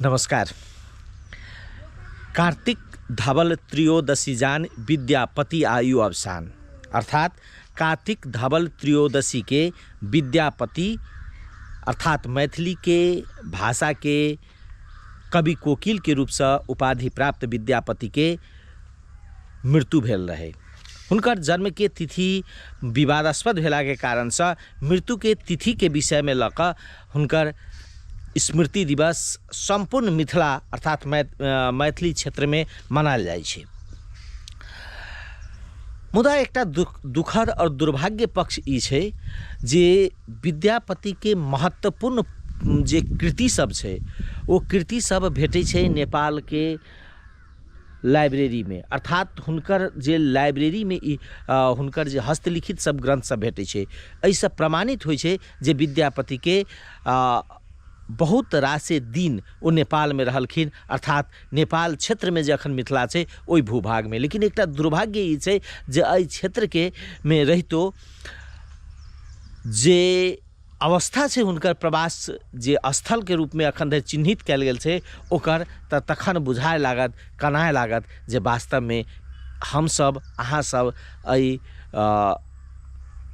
नमस्कार। कार्तिक धवल त्रयोदशी जान विद्यापति आयु अवसान, अर्थात कार्तिक धवल त्रयोदशी के विद्यापति अर्थात मैथिली के भाषा के कवि कोकिल के रूप से उपाधि प्राप्त विद्यापति के मृत्यु भेल रहे। हुनकर जन्म के तिथि विवादास्पद भेला के कारण से मृत्यु के तिथि के विषय में लक हुनकर स्मृति दिवस संपूर्ण मिथिला अर्थात मैथिली क्षेत्र में मनाल जाय छे। मुदा एकटा दुखद और दुर्भाग्य पक्ष ई छे जे विद्यापति के महत्वपूर्ण जे कृति सब छे वो कृति सब भेटै छे नेपाल के लाइब्रेरी में, अर्थात हुनकर जे लाइब्रेरी में हुनकर जे हस्तलिखित सब ग्रंथ सब भेटै छे। एहिसँ प्रमाणित होइ छे जे विद्यापति के बहुत रासे दिन वो नेपाल में रहलखिन, अर्थात नेपाल क्षेत्र में जखन मिथिला छे ओई भूभाग में। लेकिन एकटा दुर्भाग्य ई छे जे एहि क्षेत्र के में रहितो जे अवस्था छे हुनकर प्रवास जे स्थल के रूप में अखन धरि चिन्हित कयल गेल छे ओकर तखन बुझाए लागत कनाए लागत जे वास्तव में हम सब अहाँ सब एहि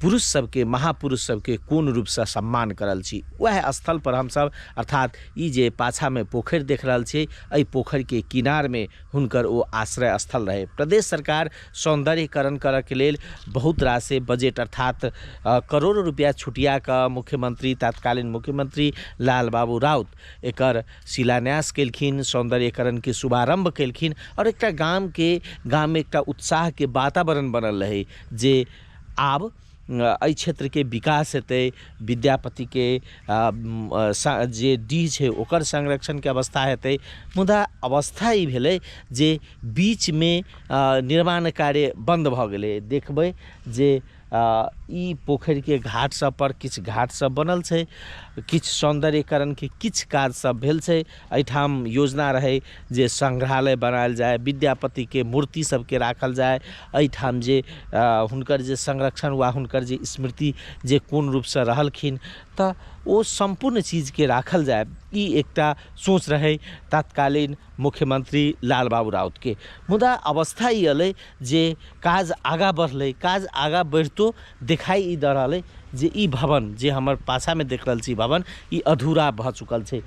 पुरुष सबके महापुरुष सबके कोन रूप से सम्मान करल छी। वह स्थल पर हम सब अर्थात ई जे पाछा में पोखर देख रहल छी एहि पोखर के किनार में हुनकर वो आश्रय स्थल रहे। प्रदेश सरकार सौंदर्यीकरण करऽ के लेल बहुत रासे बजट अर्थात करोड़ों रुपया छुटिया का मुख्यमंत्री तत्कालीन मुख्यमंत्री लाल बाबू राउत एकर शिलान्यास केलखिन, सौंदर्यीकरण के शुभारंभ केलखिन और एकटा गाम में एकटा उत्साह के वातावरण बनल रहे जे आब एहि क्षेत्र के विकास हेतै, विद्यापति के जे डीह छै ओकर संरक्षण के अवस्था हेतै। मुदा अवस्था ई भेलै जे बीच में निर्माण कार्य बंद भऽ गेलै। देखबै जे ई पोखर के घाट सब पर किछ घाट सब बनल छै, किछ सौंदर्यीकरण के किछ काज सब भेल छै। एहिठाम योजना रहे जे संग्रहालय बनायल जाय, विद्यापति के मूर्ति सब के राखल जाय, एहिठाम जे हुनकर जे संरक्षण वा हुनकर जे स्मृति जे कोन रूप से रहलखिन त वो संपूर्ण चीज के राखल जाय, ई एकटा सोच रहे तत्कालीन मुख्यमंत्री लाल बाबू राउत के। मुदा अवस्था ई अलै जे काज आगा बढ़लै, काज आगा बढ़तो दिखाई ई दऽ रहलै जे ई भवन जे हमर पाछा में देख रहल छी भवन ई अधूरा भऽ चुकल छै।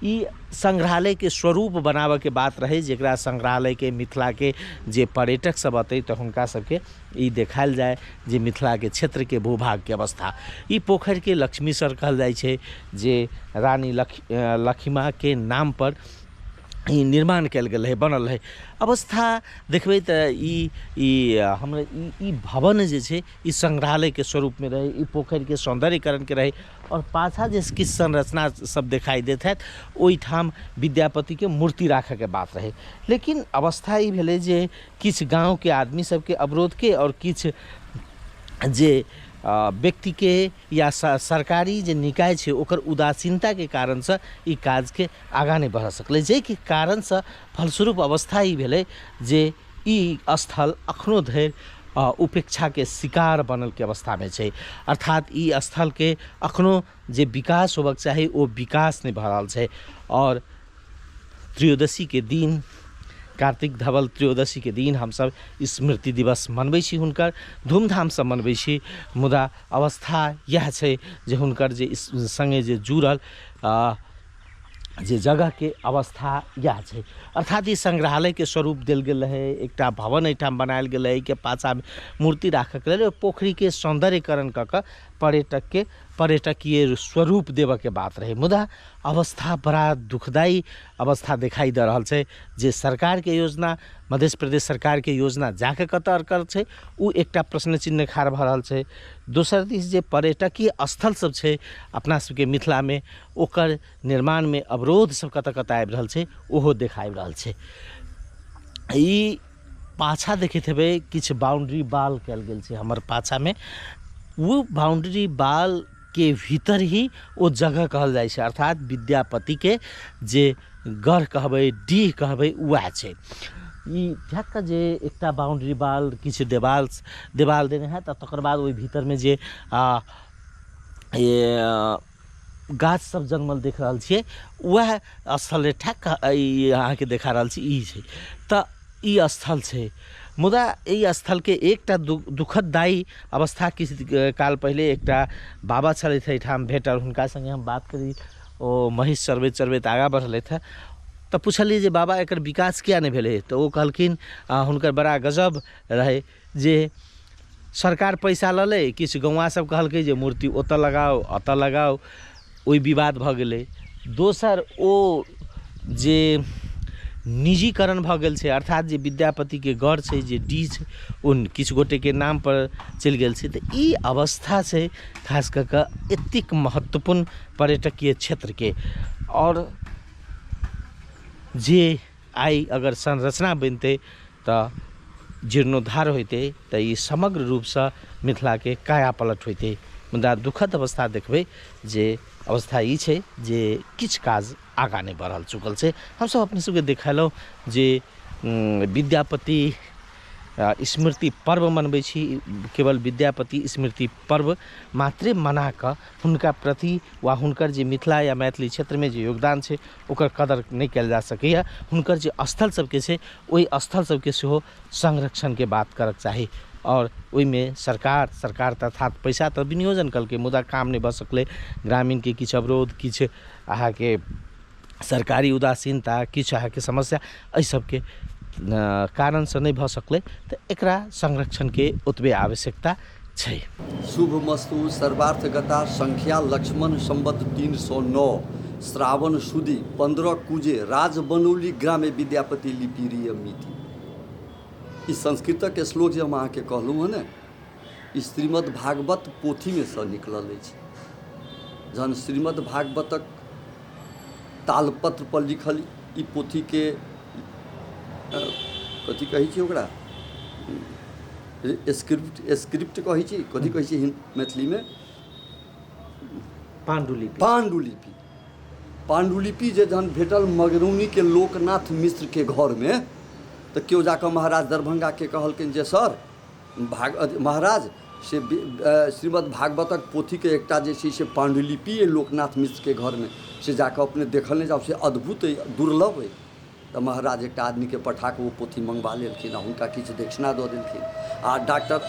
ई संग्रहालय के स्वरूप बनाबे के बात रहे जेकरा संग्रहालय के मिथिला के जे पर्यटक सब अतै तो हुनका सबके ई देखायल जाय जे मिथिला के क्षेत्र के भूभाग के अवस्था। ई पोखर के लक्ष्मीसर कहल जाय छे जे रानी लक्ष्मा के नाम पर ई निर्माण कयल गेल है, बनल है। अवस्था देखबै तऽ ई हमरा ई भवन जे छै ई संग्रहालय के स्वरूप में रहे, ई पोखर के सौंदर्यीकरण के रहे और पाछा जे किछ संरचना सब दिखाई देत है ओहिठाम विद्यापति के मूर्ति राखे के बात रहे। लेकिन अवस्था ई भेलै जे किछ गाँव के आदमी सबके अवरोध के और किछ जे व्यक्ति के या सरकारी जे निकाय छे ओकर उदासीनता के कारण से ई काज के आगा नहीं बढ़ सकले, जे के कारण से फलस्वरूप अवस्था ई भेलै जे ई स्थल अखनो धरि उपेक्षा के शिकार बनल के अवस्था में छे। अर्थात ई स्थल के अखनो जे विकास होबक चाही वो विकास नहीं भऽ रहल छे। और त्रयोदशी के दिन कार्तिक धवल त्रयोदशी के दिन हम सब स्मृति दिवस मनबै छी, हुनकर धूमधाम से मनबै छी। मुदा अवस्था यह छै जे हुनकर जे संगे जे जुड़ल जे जगह के अवस्था यह छै। अर्थात ई संग्रहालय के स्वरूप देल गेल है, एकटा भवन एहिठाम बनायल गेल है के पाछा मूर्ति राखल गेल, पोखरी के सौंदर्यीकरण कऽ कऽ पर्यटकीय स्वरूप देव के बात रहे। मुदा अवस्था बड़ा दुखदायी अवस्था दिखाई दे रहा है जे सरकार के योजना मध्य प्रदेश सरकार के योजना जाके कतऽ अरकल छै उ एकटा प्रश्न चिन्ह खाड़ भऽ रहल छै। दोसर दिस जे पर्यटकीय स्थल सब छै अपना सबके मिथिला में ओकर निर्माण में अवरोध सब कतऽ कतऽ आबि रहल छै ओहो देखाइ रहल छै। ई पाछा देखैत हेबै किछ बाउंड्री वाल कयल गेल छै हमर पाछा में, वो बाउंड्री वाल के भीतर ही वो जगह कहल जाय छै, अर्थात विद्यापति के जे गढ़ कहबै डीह कहबै वह छै। ई झक्क जे एकटा बाउंड्री वाल किछ देवाल देने है तकर बाद ओहि भीतर में जे गाछ सब जन्मल देख रहल छियै वह स्थल ठ्याक्क अहाँके देखा रहल छी ई छै। तऽ ई स्थल छै, मुदा ई स्थलके एकटा दुखददायी अवस्था किछु काल पहिले एकटा बाबा छलथि एहिठाम भेटल, हुनका संगे हम बात करी, ओ महिष चरबैत चरबैत आगाँ बढ़लथि हँ। तऽ पुछलियै जे बाबा एकर विकास किया नहि भेलै, तऽ ओ कहलखिन हुनकर बड़ा गजब रहै जे सरकार पैसा लऽ लै, किछु गौवा सब कहलकै जे मूर्ति ओतऽ लगाओ ओतऽ लगाओ, ओहि विवाद भऽ गेलै। दोसर ओ जे निजीकरण भऽ गेल छै, अर्थात जे विद्यापतिके गढ़ छै, जे डी छै, ओ किछु गोटेके नाम पर चलि गेल छै। तऽ ई अवस्था छै खास कऽ कऽ एतेक महत्वपूर्ण पर्यटकीय क्षेत्रके, और जे आइ अगर संरचना बनतै तऽ जीर्णोद्धार होइतै तऽ ई समग्र रूपसँ मिथिलाके काया पलट होइतै। मुदा दुखद अवस्था देखबै जे अवस्था ई छै जे किछु काज आगाँ नहि बढ़ल चुकल छै। हमसब अपने सबके देखेलहुँ जे विद्यापति स्मृति पर्व मनबै छी, केवल विद्यापति स्मृति पर्व मात्रे मना कऽ हुनका प्रति वा हुनकर जे मिथिला या मैथिली क्षेत्रमे जे योगदान छै ओकर कदर नहि कयल जा सकैए। हुनकर जे स्थल सबके छै ओहि स्थल सबके सेहो संरक्षणके बात करक चाही, और ओहिमे सरकार अर्थात पैसा तऽ विनियोजन कलकै, मुदा काम नहि भऽ सकलै। ग्रामीणके किछु अवरोध, किछु अहाँके सरकारी उदासीनता, किछु अहाँके समस्या, एहि सबके कारणसँ नहि भऽ सकलै। तऽ एकरा संरक्षणके ओतबे आवश्यकता छै। शुभ मस्तु सर्वार्थगता संख्या लक्ष्मण संवत 309 श्रावण सुदी 15 कुजे राज बनौली ग्रामे विद्यापति लिपिरीय मिति। ई संस्कृतक श्लोक जे हम अहाँके कहलहुँ हँ ने, ई श्रीमद् भागवत पोथीमे सँ निकलल अछि। जहन श्रीमद् भागवतक तालपत्र पर लिखल ई पोथीके कथी कहै छै ओकरा, स्क्रिप्ट कहै छी, कथी कहै छी मैथिलीमे, पाण्डुलिपि जे जहन भेटल मगरौनीके लोकनाथ मिश्रके घरमे, तऽ केओ जाकऽ महाराज दरभंगाके कहलखिन जे सर महाराज से श्रीमद् भागवतक पोथीके एकटा जे छै से पाण्डुलिपि अइ लोकनाथ मिश्रके घरमे, से जाकऽ अपने देखल नहि जाउ, से अद्भुत अइ, दुर्लभ अइ। तऽ महाराज एकटा आदमीके पठाकऽ ओ पोथी मंगवा लेलखिन आ हुनका किछु दक्षिणा दऽ देलखिन। आ डॉक्टर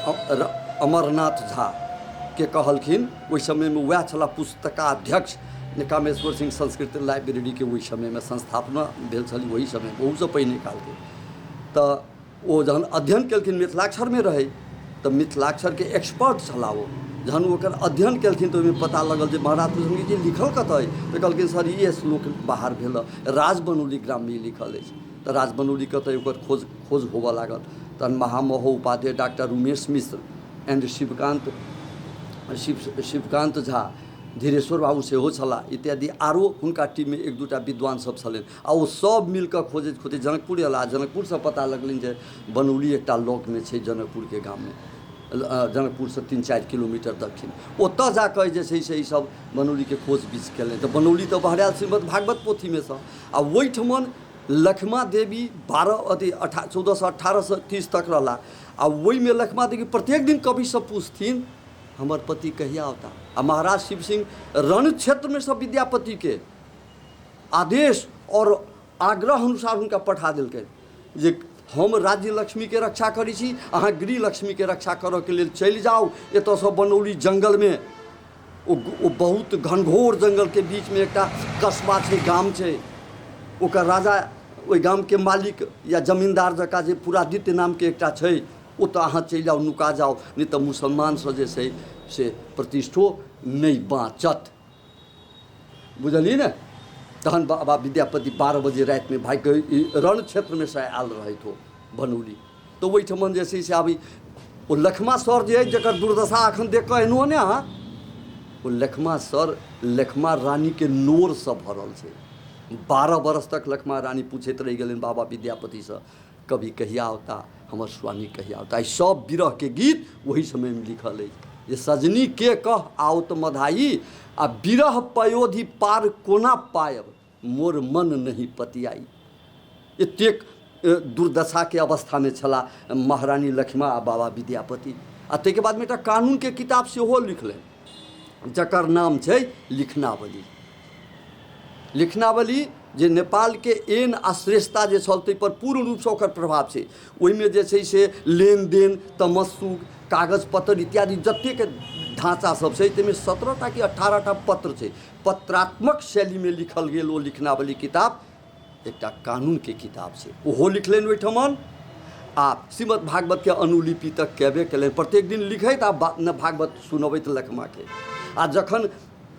अमरनाथ झाके कहलखिन, ओहि समयमे वएह छलाह पुस्तकाध्यक्ष कामेश्वर सिंह संस्कृत लाइब्रेरीके, ओहि समयमे संस्थापना भेल छल, ओहि समय बहुसँ पहिने कालके। तऽ ओ जहन अध्ययन केलखिन, मिथिलाक्षरमे रहै, तऽ मिथिलाक्षरके एक्सपर्ट छलाह ओ। जहन ओकर अध्ययन केलखिन तऽ ओहिमे पता लगल जे महाराज पुछलखिन जे लिखल कतऽ अइ, तऽ कहलखिन सर ई श्लोक बाहर भेल, राज बनौली ग्राममे लिखल अछि। तऽ राज बनौली कतऽ ओकर खोज होबऽ लागल। तहन महामहो उपाध्याय डॉक्टर उमेश मिश्र एंड शिवकान्त झा, धीरेश्वर बाबू सेहो छलाह इत्यादि, आरो हुनका टीममे एक दूटा विद्वान सब छलनि। आ ओ सब मिलकऽ खोजैत जनकपुर अयलाह। जनकपुरसँ पता लगलनि जे बनौली एकटा लॉकमे छै जनकपुरके गाममे, जनकपुरसँ 3-4 किलोमीटर दक्षिण। ओतऽ जाकऽ जे छै से ईसब बनौलीके खोजबीच केलनि। तऽ बनौली तऽ बहरायल श्रीमद् भागवत पोथीमे सँ। आ ओहिठमन लक्ष्मा देवी 1418 से 30 तक रहला। आ ओहिमे लक्ष्मा देवी प्रत्येक दिन कविसँ पूछथिन हमर पति कहिया अवता। आ महाराज शिव सिंह रण क्षेत्रमे सब विद्यापतिके आदेश और आग्रह अनुसार हुनका पठा देलकनि जे हम राज्य लक्ष्मीके रक्षा करै छी, अहाँ गृह लक्ष्मीके रक्षा करऽके लेल चलि जाउ। एतऽसँ बनौली जंगलमे, ओ बहुत घनघोर जंगलके बीचमे एकटा कस्बा छै, गाम छै। ओकर राजा, ओहि गामके मालिक या जमींदार जकाँ जे पुरादित्य नामके एकटा छै, ओतऽ अहाँ चलि जाउ, नुका जाउ, नहि तऽ मुसलमानसँ जे छै से प्रतिष्ठो नहि बाँचत। बुझलियै ने। तहन बाबा विद्यापति 12 बजे रातिमे भागिकऽ रण क्षेत्रमे से आयल रहैत हो बनौली। तऽ ओहिठमन जे छै से आब ओ लक्ष्मा सर जे अइ जकर दुर्दशा एखन देख कऽ एनहुँ ने अहाँ, ओ लक्ष्मा सर लक्ष्मा रानीके नोरसँ भरल छै। 12 बरस तक लक्ष्मा रानी पूछैत रहि गेलनि बाबा विद्यापतिसँ, कभी कहिया अवता, हमर स्वामी कहिया अवता। ई सब विरहके गीत ओहि समयमे लिखल अछि जे सजनी के कह आओत मधाई, आ विरह पयोधि पार कोना पायब, मोर मन नहीं पतियाई। एतेक दुर्दशाके अवस्थामे छलाह महारानी लक्ष्मा आ बाबा विद्यापति। आ ताहिके बादमे एकटा कानूनके किताब सेहो लिखलनि जकर नाम छै लिखनावली। लिखनावली जे नेपाल के एन आ श्रेष्ठता जे छल ताहि पर पूर्ण रूप से ओकर प्रभाव छै। ओहिमे जे छै से लेन देन तमस्सुक कागज पत्र इत्यादि जतेक ढांचा सब छै ताहिमे 17टा कि 18टा पत्र छै। पत्रात्मक शैली में लिखल गेल ओ लिखनावली किताब एकटा कानून के किताब छै। ओहो लिखलनि ओहिठमन आ श्रीमद् भागवत के अनुलिपि तक केबे कयलनि। प्रत्येक दिन लिखैत आ भागवत सुनबैत लखमा के। आ जखन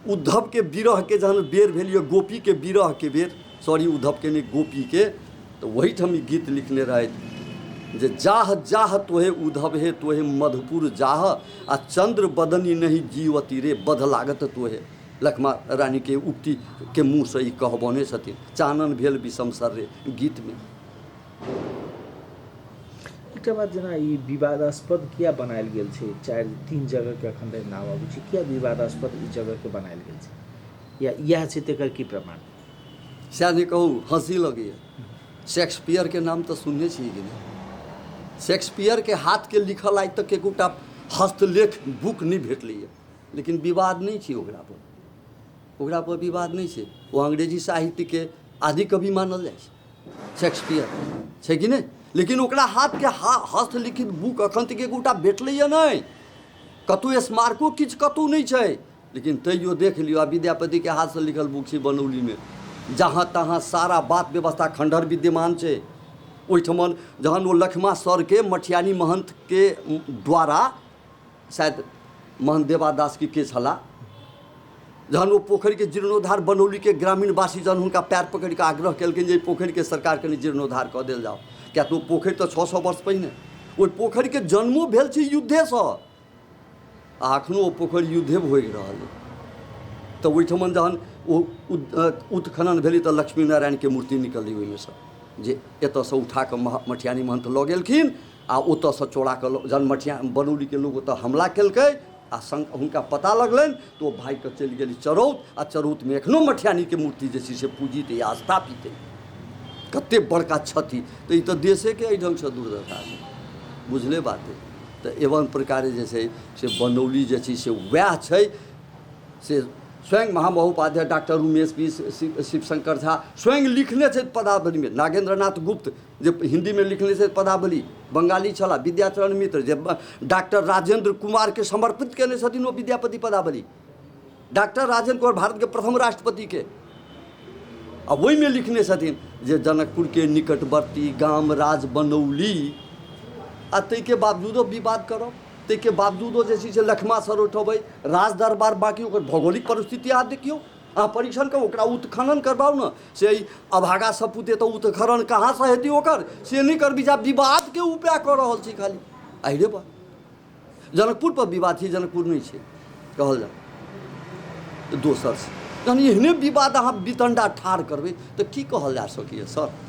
उद्धव के विरह के जहन बेर भेल, गोपी के विरह के बेर, सॉरी उद्धव के नहीं गोपी के, तो वही ठम गीत लिखने रहे जे जाह जाह तोहे उद्धव हे तोहे मधुपुर जाह आ चंद्र बदनी नहीं जीवती रे बध लागत तोहे। लखमा रानी के उक्ति के मुँह से ई कहबने छथिन। चानन भेल विषम सर रे गीत में। एकटा बात जेना ई विवादास्पद किया बनायल गेल छै, 4-3 जगह के अखन धरि नाम आबै छै, किया विवादास्पद ई जगह के बनायल गेल छै, या इएह छै तेकर की प्रमाण? सएह नहि कहू, हंसी लगैए। शेक्सपियर के नाम तो सुनने छियै कि नहीं? शेक्सपियर के हाथ के लिखल आज तक एकोटा हस्तलेख बुक नहीं भेटलैए, लेकिन विवाद नहीं छै ओकरा पर विवाद नहीं छै। वो अंग्रेजी साहित्य के आदि कवि मानल जाइ छै शेक्सपियर, छै कि नहीं? लेकिन ओकरा हाथ के हस्तलिखित बुक अखन तक एकोटा भेटलैए नहीं, कतहु स्मारको किछु कतहु नहीं छै। लेकिन तैयो देख लियो आ विद्यापति के हाथ से लिखल बुक छै बनौली में, जहाँ तहाँ सारा बात व्यवस्था खंडहर विद्यमान छै। ओहिठमन जहन वो लखमा सर के मठियानी महंत के द्वारा, शायद महंत देवादास के छला, जहन वो पोखरि के जीर्णोद्धार बनौली के ग्रामीणवासी जहन हुनका पैर पकड़ के आग्रह केलखिन जे पोखरि के सरकार कनि जीर्णोद्धार कऽ देल जाओ, क्या तो पोखरि तो 600 वर्ष पहिने, ओहि पोखरि के जन्मो भेल छै युद्धे से, आ अखनो ओ पोखरि युद्धे भोगि रहल है। तो ओहिठमन जहन ओ उत्खनन भेलै तऽ लक्ष्मी नारायण के मूर्ति निकललै ओहिमे से, जे एतऽसँ उठा कऽ मठियानी महंत लऽ गेलखिन आ ओतऽसँ चोरा कऽ जहन मठिया बनौली के लोग ओतऽ हमला केलकै आ संग हुनका पता लगलनि तो भागि कऽ चलि गेली चरौत, आ चरौत में एखनो मठियानी के मूर्ति जे छै से पूजित या स्थापित है। कते बड़का क्षति, तो ई तो देशे के एहि ढंग से दुर्दशा छै, बुझले बात है। तो एवं प्रकारे जे छै से बनौली जे छै से वएह छै से स्वयं महामहोपाध्याय डॉक्टर उमेश पी शिवशंकर झा स्वयं लिखने छथि पदावली में। नागेंद्रनाथ गुप्त जे हिंदी में लिखने छथि पदावली, बंगाली छला, विद्याचरण मित्र जे डॉक्टर राजेंद्र कुमार के समर्पित केने छथिन ओ विद्यापति पदावली। डॉक्टर राजेंद्र कुमार भारत के प्रथम राष्ट्रपति के, आ वही में लिखने छथिन जे जनकपुर के निकटवर्ती गाम राज बनौली, आ ताहिके बावजूदो विवाद करब, ताहिके बावजूदो जे छै से लखमा सर उठबै राज दरबार, बाकी ओकर भौगोलिक परिस्थिति अहाँ देखियौ, अहाँ परीक्षण करू, ओकरा उत्खनन करबाउ ने। से अभागा सपूते तो उत्खनन कहाँ से हेतै ओकर, से नहीं करबी, जा विवाद के उपाय कऽ रहल छी खाली। अहिरे बा जनकपुर पर विवाद छै, जनकपुर नहीं छै कहल जा दोसर से। जहन एहने विवाद अहाँ वितंडा ठाढ़ करबै तऽ की कहल जा सकैए सर?